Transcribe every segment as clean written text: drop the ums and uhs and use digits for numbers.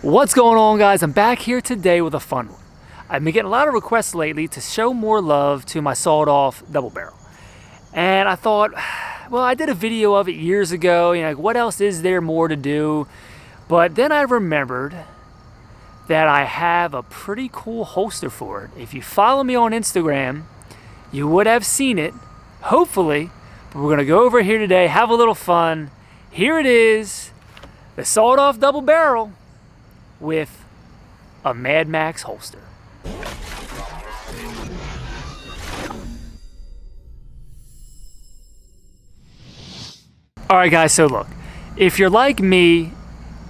What's going on, guys? I'm back here today with a fun one. I've been getting a lot of requests lately to show more love to my sawed-off double barrel. And I thought, well, I did a video of it years ago, like what else is there more to do? But then I remembered that I have a pretty cool holster for it. If you follow me on Instagram, you would have seen it, hopefully. But we're gonna go over here today, have a little fun. Here it is, the sawed-off double barrel with a Mad Max holster. Alright guys, so look, if you're like me,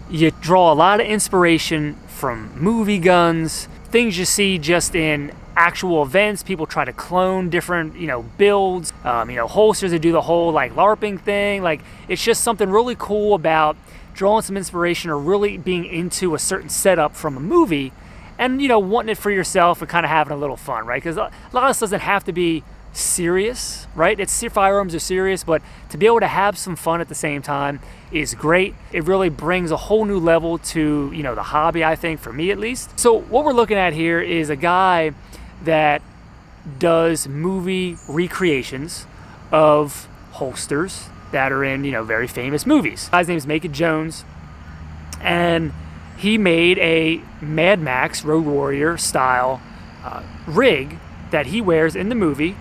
you draw a lot of inspiration from movie guns, things you see just in actual events. People try to clone different, builds, holsters that do the whole like LARPing thing. Like, it's just something really cool about drawing some inspiration or really being into a certain setup from a movie and, wanting it for yourself and kind of having a little fun, right? Because a lot of this doesn't have to be serious, right? Firearms are serious, but to be able to have some fun at the same time is great. It really brings a whole new level to, the hobby, I think, for me at least. So what we're looking at here is a guy that does movie recreations of holsters that are in, very famous movies. His name is Make It Jones, and he made a Mad Max Road Warrior style rig that he wears in the movie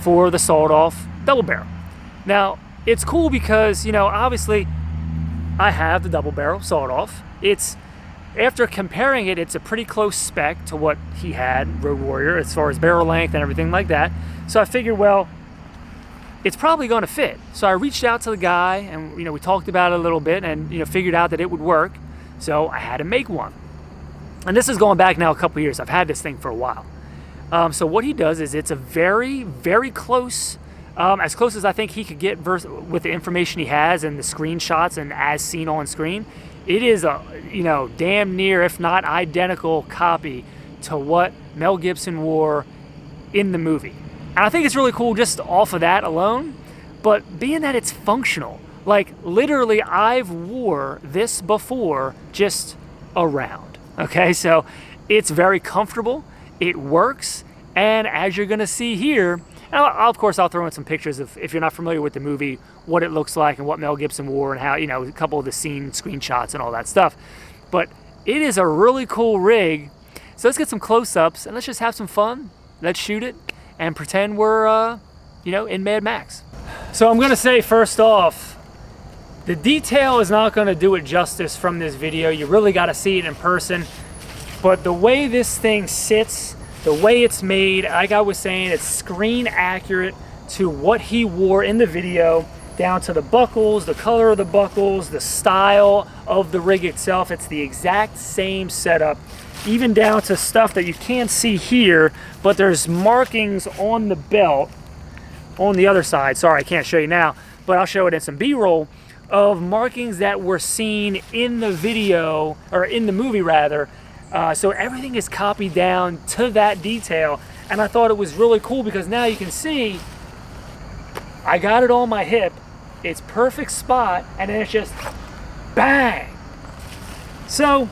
for the sawed-off double barrel. Now, it's cool because, obviously, I have the double barrel sawed-off. After comparing it, it's a pretty close spec to what he had, Road Warrior, as far as barrel length and everything like that. So I figured, well, it's probably going to fit. So I reached out to the guy, and we talked about it a little bit, and figured out that it would work. So I had to make one. And this is going back now a couple years. I've had this thing for a while. So what he does is it's a very, very close, as close as I think he could get with the information he has and the screenshots and as seen on screen. It is a, damn near, if not identical copy to what Mel Gibson wore in the movie. And I think it's really cool just off of that alone, but being that it's functional, like literally I've wore this before just around, okay? So it's very comfortable, it works, and as you're gonna see here, of course I'll throw in some pictures of, if you're not familiar with the movie, what it looks like and what Mel Gibson wore and how, a couple of the scene screenshots and all that stuff. But it is a really cool rig. So let's get some close-ups and let's just have some fun. Let's shoot it and pretend we're, in Mad Max. So I'm gonna say first off, the detail is not gonna do it justice from this video. You really gotta see it in person. But the way this thing sits, the way it's made, like I was saying, it's screen accurate to what he wore in the video, down to the buckles, the color of the buckles, the style of the rig itself. It's the exact same setup, even down to stuff that you can't see here, but there's markings on the belt on the other side. Sorry, I can't show you now, but I'll show it in some B-roll of markings that were seen in the video, or in the movie rather. So everything is copied down to that detail, and I thought it was really cool because now you can see I got it on my hip, it's perfect spot, and then it's just bang. So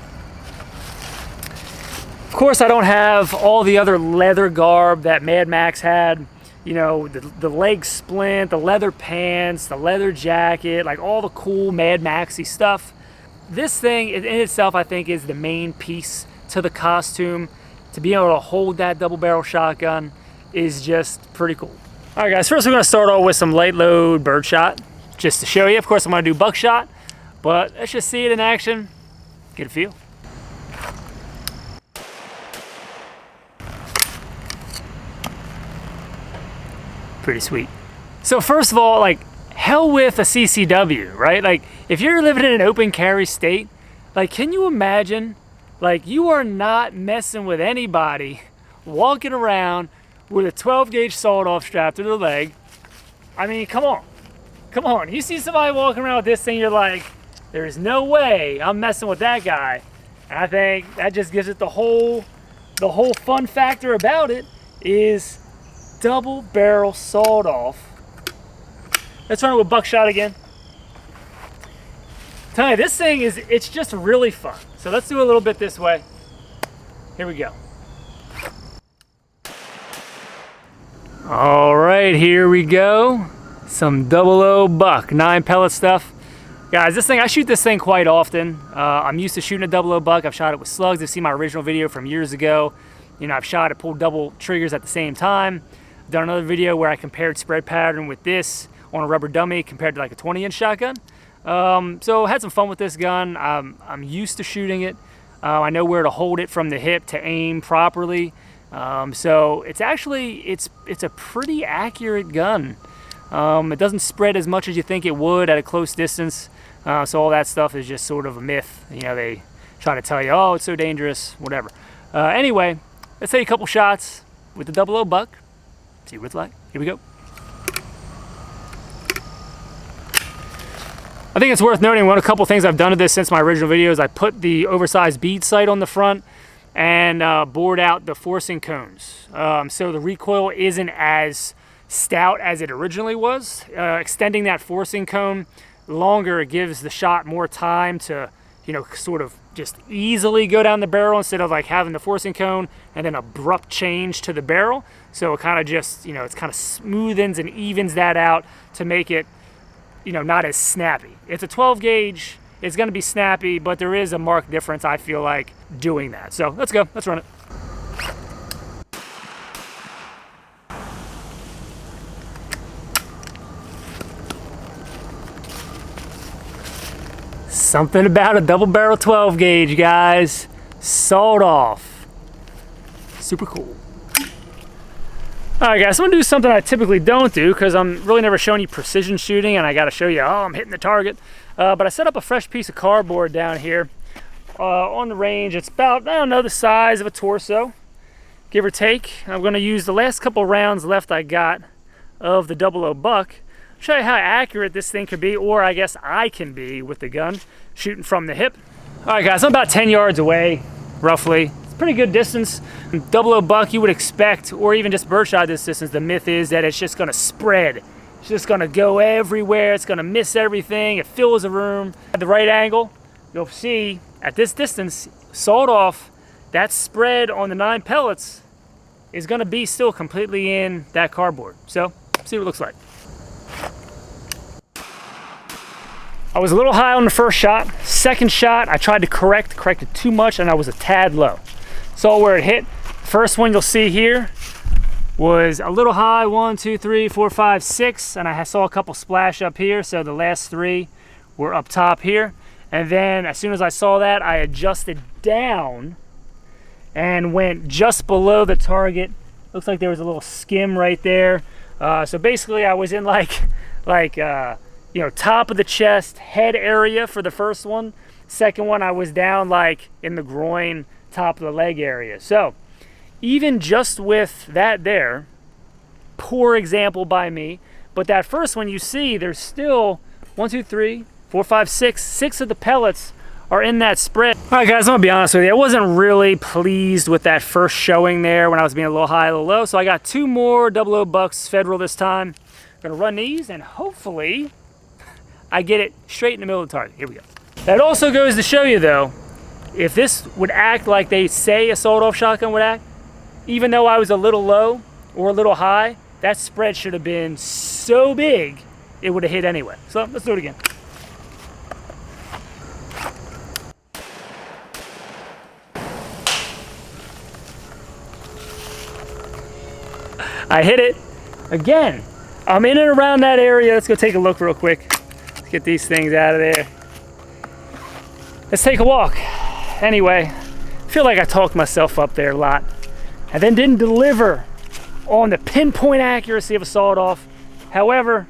of course I don't have all the other leather garb that Mad Max had, the leg splint, the leather pants, the leather jacket, like all the cool Mad Maxy stuff. This thing in itself, I think, is the main piece to the costume. To be able to hold that double barrel shotgun is just pretty cool. All right guys, first we're gonna start off with some light load birdshot, just to show you. Of course I'm gonna do buckshot, but let's just see it in action, get a feel. Pretty sweet. So first of all, like, hell with a CCW, right? Like, if you're living in an open carry state, like, can you imagine, like, you are not messing with anybody walking around with a 12 gauge sawed-off strap to the leg. I mean, come on. Come on. You see somebody walking around with this thing, you're like, there's no way I'm messing with that guy. And I think that just gives it the whole fun factor about it is double barrel sawed-off. Let's run it with buckshot again. Tell you, this thing it's just really fun. So let's do a little bit this way. Here we go. All right, here we go. Some 00 buck, 9 pellet stuff. Guys, this thing, I shoot this thing quite often. I'm used to shooting a 00 buck. I've shot it with slugs. You've seen my original video from years ago. You know, I've shot it, pulled double triggers at the same time. I've done another video where I compared spread pattern with this on a rubber dummy compared to like a 20-inch shotgun. So I had some fun with this gun. I'm used to shooting it. I know where to hold it from the hip to aim properly. So it's actually, it's a pretty accurate gun. It doesn't spread as much as you think it would at a close distance. So all that stuff is just sort of a myth. You know, they try to tell you, oh, it's so dangerous, whatever. Anyway, let's take a couple shots with the 00 buck. See what it's like. Here we go. I think it's worth noting a couple things I've done to this since my original videos. I put the oversized bead sight on the front and bored out the forcing cones. So the recoil isn't as stout as it originally was. Extending that forcing cone longer gives the shot more time to, you know, sort of just easily go down the barrel instead of like having the forcing cone and then abrupt change to the barrel. So it kind of just, you know, it's kind of smoothens and evens that out to make it, you know, not as snappy. It's a 12 gauge, it's gonna be snappy, but there is a marked difference, I feel like, doing that. So let's go, let's run it. Something about a double barrel 12 gauge, guys. Sawed off. Super cool. All right, guys, I'm gonna do something I typically don't do because I'm really never showing you precision shooting and I gotta show you, oh, I'm hitting the target. But I set up a fresh piece of cardboard down here on the range. It's about, I don't know, the size of a torso, give or take. I'm gonna use the last couple rounds left I got of the 00 buck. Show you how accurate this thing could be, or I guess I can be with the gun, shooting from the hip. All right, guys, I'm about 10 yards away, roughly. It's a pretty good distance. 00 buck, you would expect, or even just birdshot this distance, the myth is that it's just gonna spread. It's just gonna go everywhere. It's gonna miss everything. It fills the room. At the right angle, you'll see at this distance, sawed off, that spread on the 9 pellets is gonna be still completely in that cardboard. So, see what it looks like. I was a little high on the first shot. Second shot, I tried to corrected too much, and I was a tad low. Saw where it hit. First one you'll see here was a little high, 1, 2, 3, 4, 5, 6, and I saw a couple splash up here, so the last 3 were up top here. And then as soon as I saw that, I adjusted down and went just below the target. Looks like there was a little skim right there. So basically I was in you know, top of the chest, head area for the first one. Second one, I was down like in the groin, top of the leg area. So even just with that there, poor example by me, but that first one you see, there's still 1, 2, 3, 4, 5, 6 of the pellets are in that spread. All right, guys, I'm gonna be honest with you. I wasn't really pleased with that first showing there when I was being a little high, a little low. So I got 2 more 00 bucks Federal this time. I'm gonna run these and hopefully I get it straight in the middle of the target. Here we go. That also goes to show you though, if this would act like they say a sawed-off shotgun would act, even though I was a little low or a little high, that spread should have been so big, it would have hit anyway. So let's do it again. I hit it again. I'm in and around that area. Let's go take a look real quick. Get these things out of there. Let's take a walk. Anyway, I feel like I talked myself up there a lot and then didn't deliver on the pinpoint accuracy of a sawed off. However,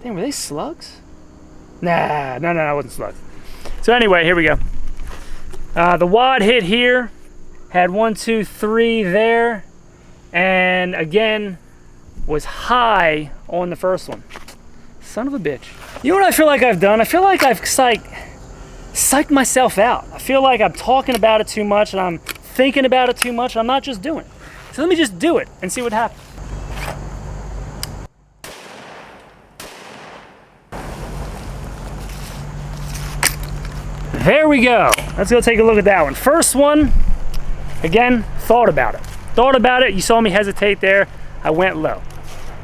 dang, were they slugs? Nah, no, it wasn't slugs. So anyway, here we go. The wad hit here, had 1, 2, 3 there, and again, was high on the first one. Son of a bitch. You know what I feel like I've done? I feel like I've psyched myself out. I feel like I'm talking about it too much and I'm thinking about it too much. I'm not just doing it. So let me just do it and see what happens. there we go. Let's go take a look at that one. First one, again, thought about it. Thought about it, you saw me hesitate there. I went low.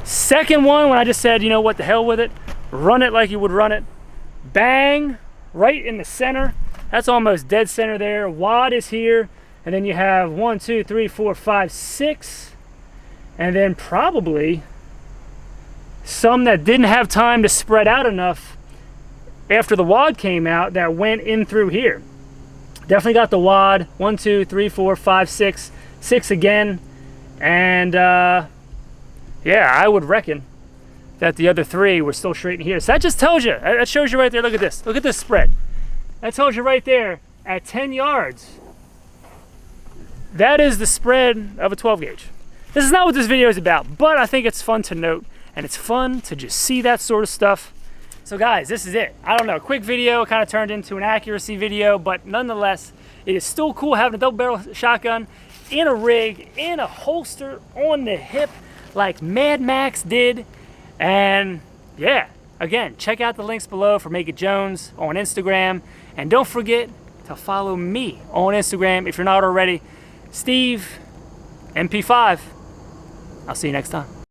Second one, when I just said, you know what, the hell with it. Run it like you would run it. Bang, right in the center. That's almost dead center there. Wad is here. And then you have 1, 2, 3, 4, 5, 6. And then probably some that didn't have time to spread out enough after the wad came out that went in through here. Definitely got the wad. 1, 2, 3, 4, 5, 6. 6 again. And yeah, I would reckon that the other 3 were still straight in here. So that just tells you, that shows you right there. Look at this. Look at this spread. That tells you right there at 10 yards. That is the spread of a 12 gauge. This is not what this video is about, but I think it's fun to note, and it's fun to just see that sort of stuff. So guys, this is it. I don't know, quick video, kind of turned into an accuracy video, but nonetheless, it is still cool having a double barrel shotgun in a rig, in a holster, on the hip, like Mad Max did. And yeah, again, check out the links below for Make It Jones on Instagram. And don't forget to follow me on Instagram if you're not already. Steve, MP5. I'll see you next time.